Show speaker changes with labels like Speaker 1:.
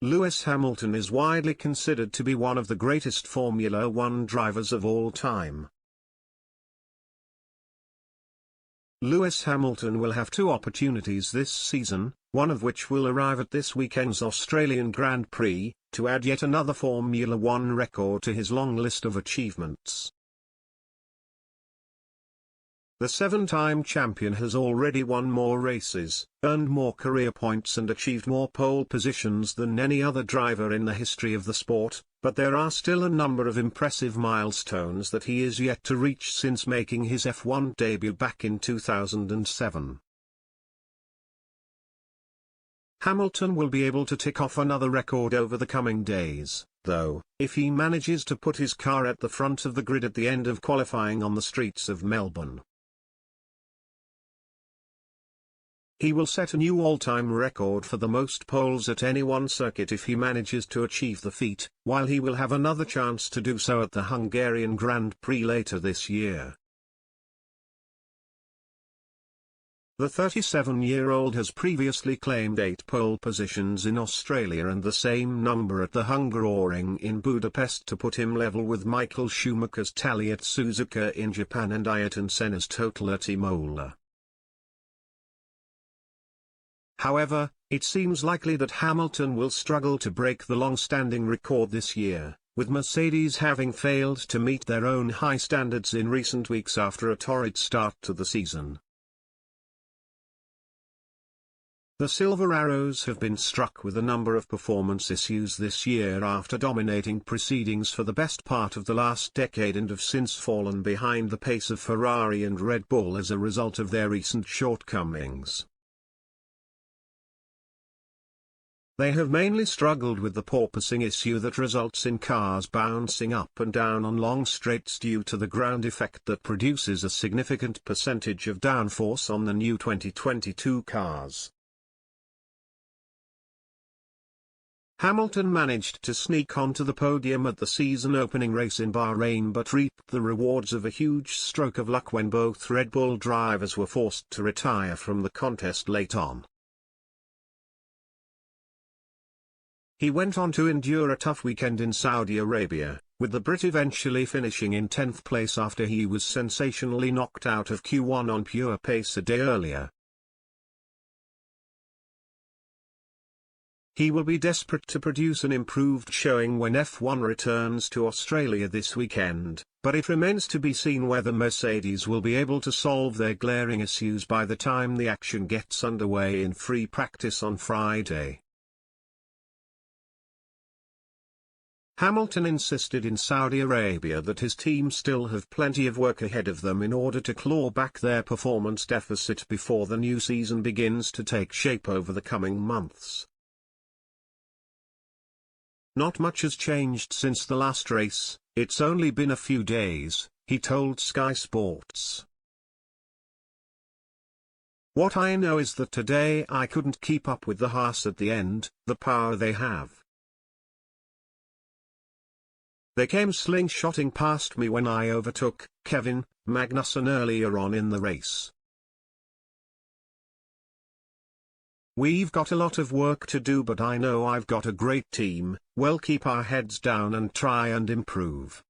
Speaker 1: Lewis Hamilton is widely considered to be one of the greatest Formula One drivers of all time. Lewis Hamilton will have two opportunities this season, one of which will arrive at this weekend's Australian Grand Prix, to add yet another Formula One record to his long list of achievements. The seven-time champion has already won more races, earned more career points and achieved more pole positions than any other driver in the history of the sport, but there are still a number of impressive milestones that he is yet to reach since making his F1 debut back in 2007. Hamilton will be able to tick off another record over the coming days, though, if he manages to put his car at the front of the grid at the end of qualifying on the streets of Melbourne. He will set a new all-time record for the most poles at any one circuit if he manages to achieve the feat, while he will have another chance to do so at the Hungarian Grand Prix later this year. The 37-year-old has previously claimed 8 pole positions in Australia and the same number at the Hungaroring in Budapest to put him level with Michael Schumacher's tally at Suzuka in Japan and Ayrton Senna's total at Imola. However, it seems likely that Hamilton will struggle to break the long-standing record this year, with Mercedes having failed to meet their own high standards in recent weeks after a torrid start to the season. The Silver Arrows have been struck with a number of performance issues this year after dominating proceedings for the best part of the last decade and have since fallen behind the pace of Ferrari and Red Bull as a result of their recent shortcomings. They have mainly struggled with the porpoising issue that results in cars bouncing up and down on long straights due to the ground effect that produces a significant percentage of downforce on the new 2022 cars. Hamilton managed to sneak onto the podium at the season-opening race in Bahrain but reaped the rewards of a huge stroke of luck when both Red Bull drivers were forced to retire from the contest late on. He went on to endure a tough weekend in Saudi Arabia, with the Brit eventually finishing in 10th place after he was sensationally knocked out of Q1 on pure pace a day earlier. He will be desperate to produce an improved showing when F1 returns to Australia this weekend, but it remains to be seen whether Mercedes will be able to solve their glaring issues by the time the action gets underway in free practice on Friday. Hamilton insisted in Saudi Arabia that his team still have plenty of work ahead of them in order to claw back their performance deficit before the new season begins to take shape over the coming months. Not much has changed since the last race, it's only been a few days, he told Sky Sports. What I know is that today I couldn't keep up with the Haas at the end, the power they have. They came slingshotting past me when I overtook Kevin Magnussen earlier on in the race. We've got a lot of work to do, but I know I've got a great team. We'll keep our heads down and try and improve.